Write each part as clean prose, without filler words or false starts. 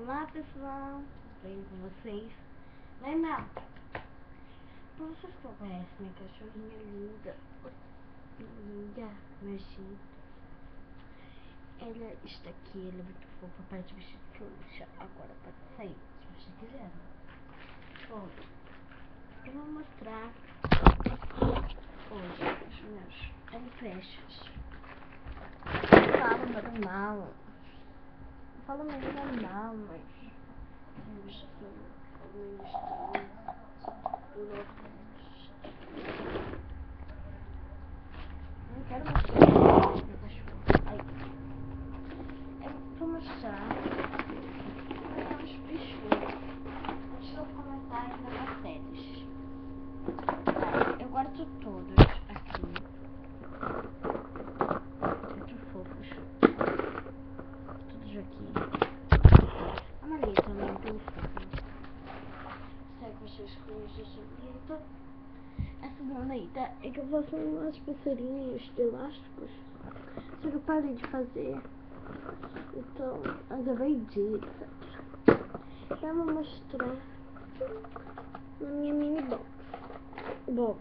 Olá pessoal, bem com vocês? Bem, Mel, pra vocês que conhecem minha cachorrinha linda, Mercy, ela está aqui, ela é muito fofa, parte vestir de trouxa. Agora pode sair, se você quiser. Bom, eu vou mostrar hoje os meus empréstimos. Falo normal, falo meio normal, mas isso não quero mostrar meu cachorro. Aí. Eu vou mostrar os bichos. Deixa eu comentar ainda nas séries. Eu guardo todos aqui. Muito fofos. Todos aqui. A Maria também é muito fofa. Será que vocês conhecem essa bonita? Essa bonita é que eu faço umas pulseirinhas de elásticos. Só que eu parei de fazer. Então, mas eu vendi, etc. Eu vou mostrar na minha mini box. Bom,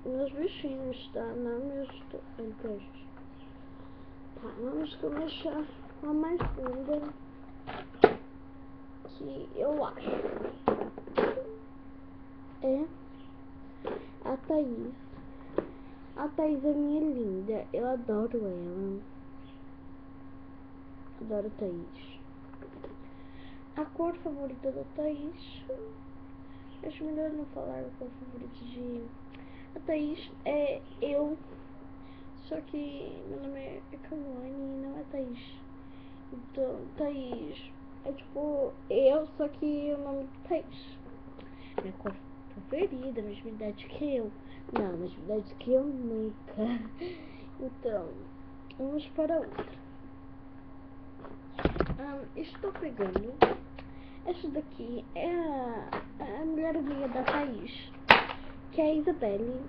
meus bichinhos, tá? Não meus empréstimos. Tá, vamos começar com a mais linda, que eu acho é a Thaís. A Thaís é minha linda, eu adoro ela. Adoro a Thaís. A cor favorita da Thaís, acho melhor não falar a cor favorita de... A Thaís é eu, só que meu nome é Kawane e não é Thaís. Então, Thaís é tipo eu, só que o nome é Thaís. Minha cor preferida, mesma idade que eu. Não, mesma idade que eu nunca. Então, vamos para outra. Estou pegando. Essa daqui é a melhor amiga da Thaís, que é a Isabelle.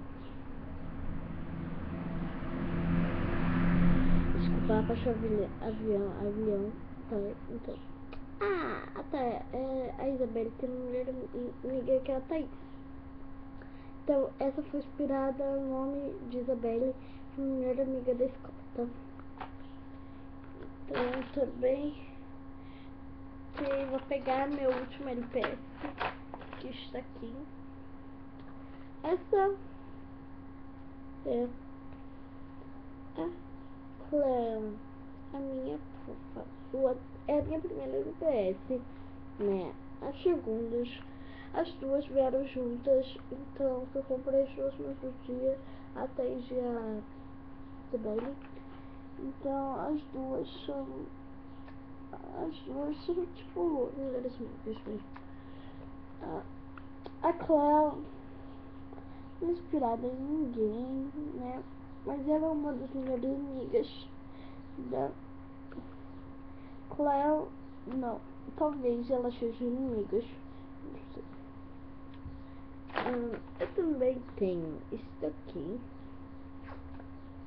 Desculpa, passou avião. Tá, então. A Isabelle tem uma melhor amiga que é a Thaís. Então, essa foi inspirada no nome de Isabelle, que é a melhor amiga da escola, tá? Então, também que vou pegar meu último LPS, que está aqui. Essa é a Clã, a minha fofa. É a minha primeira LPS, né? As segundas, as duas vieram juntas, então eu comprei as duas no mesmo dia, a Thaís e a Isabelle. Então as duas são tipo melhores amigas mesmo. A Clã não é inspirada em ninguém, né? Mas ela é uma das melhores amigas da Clã. Não, talvez elas sejam inimigas. Não sei. Eu também tenho isso daqui,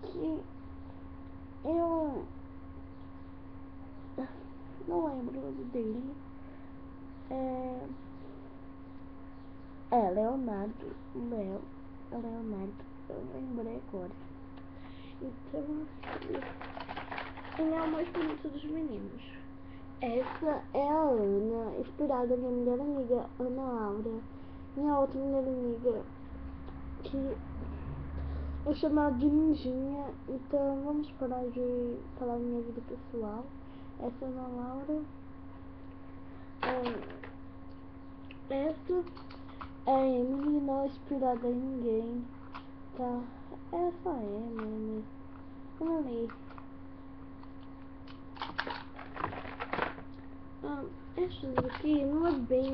que eu não lembro o nome dele. Leonardo. Eu lembrei agora. Então, ele é o mais bonito dos meninos. Essa é a Ana, inspirada na minha melhor amiga, Ana Laura. Minha outra melhor amiga, que eu chamava de Ninjinha. Então, vamos parar de falar minha vida pessoal. Essa é a Ana Laura. Essa é a Emily, não é inspirada em ninguém, tá? Essa é Emily. Emily. Essa daqui não é bem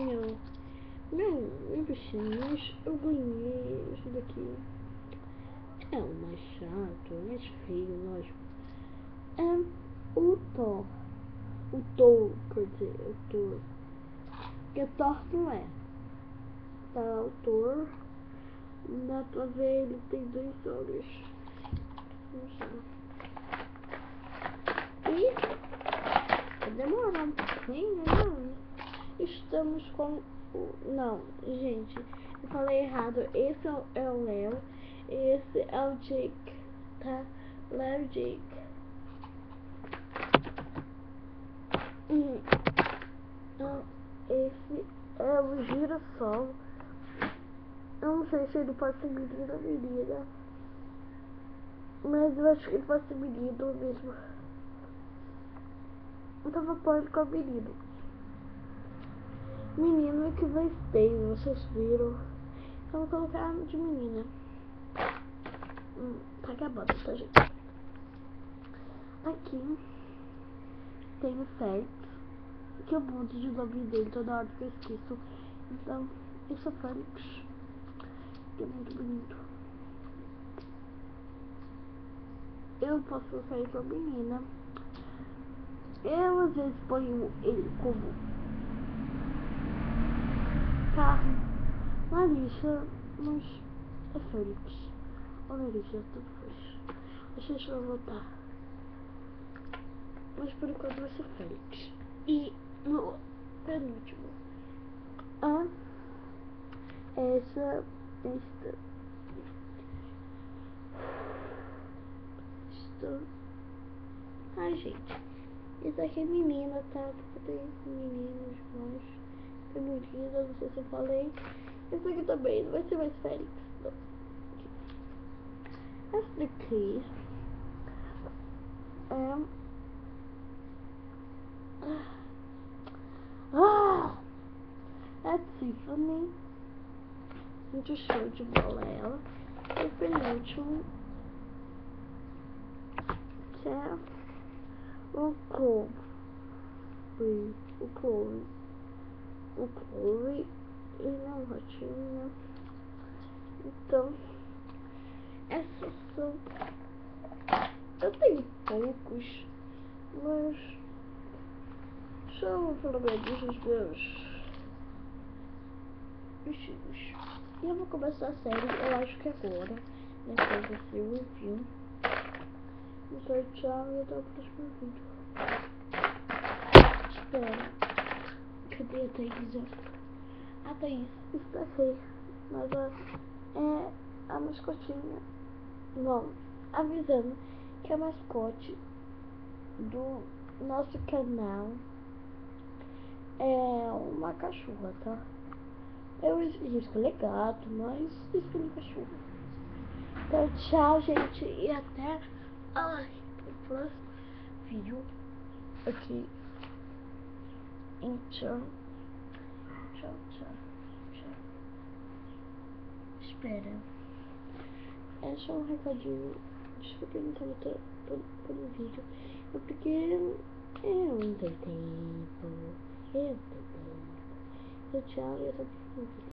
meu bichinho, mas eu ganhei esse daqui. É o mais chato, o mais feio, lógico. É o Thor. Quer dizer, o Thor. Porque Thor não é. Tá, o Thor. Dá pra ver, ele tem 2 olhos. Vamos lá. E vai demorar um pouquinho, né? estamos com o... Não, gente, eu falei errado. Esse é o Léo. Esse é o Jake, tá? Léo Jake. Esse é o Girassol. Eu não sei se ele pode ser menino ou menina, mas eu acho que ele pode ser menino mesmo. Eu tava pondo com a menino. Menino é que vai ter, vocês viram. Então vou colocar de menina. Tá acabando, tá, gente? Aqui tem o Félix, que eu mudo de nome dele toda hora que eu esqueço. Então, esse é o Félix, que é muito bonito. Eu posso sair com a menina. Eu às vezes ponho ele como carro na lista, mas é Félix. Olha a lista, tudo foi. Deixa eu voltar. Mas por enquanto vai ser Félix. E no penúltimo, esta. Ai, gente. Isso aqui é menina, tá? Porque tem meninos mais femininas, não sei se eu falei. Isso aqui também não vai ser mais Félix, não. Essa daqui é Tiffany. Muito show de bola ela. E o penúltimo, que é o Chloe. O Chloe, ele é um ratinho, né? Então, essas são... Eu tenho poucos, mas são pelo menos os meus bichinhos. E eu vou começar a série, eu acho que agora, depois desse review. Então, tchau e até o próximo vídeo. Espera. Cadê a Thaís? A Thaís está feia, mas é a mascotinha. Bom, avisando que a mascote do nosso canal é uma cachorra, tá? Eu escolhi gato, mas escolhi cachorro. Então, tchau, gente, e até o próximo vídeo aqui. Então, tchau. Espera. É só um recadinho. Desculpa, eu não tava todo o vídeo. É porque eu não tenho tempo. Então, tchau e até o próximo vídeo.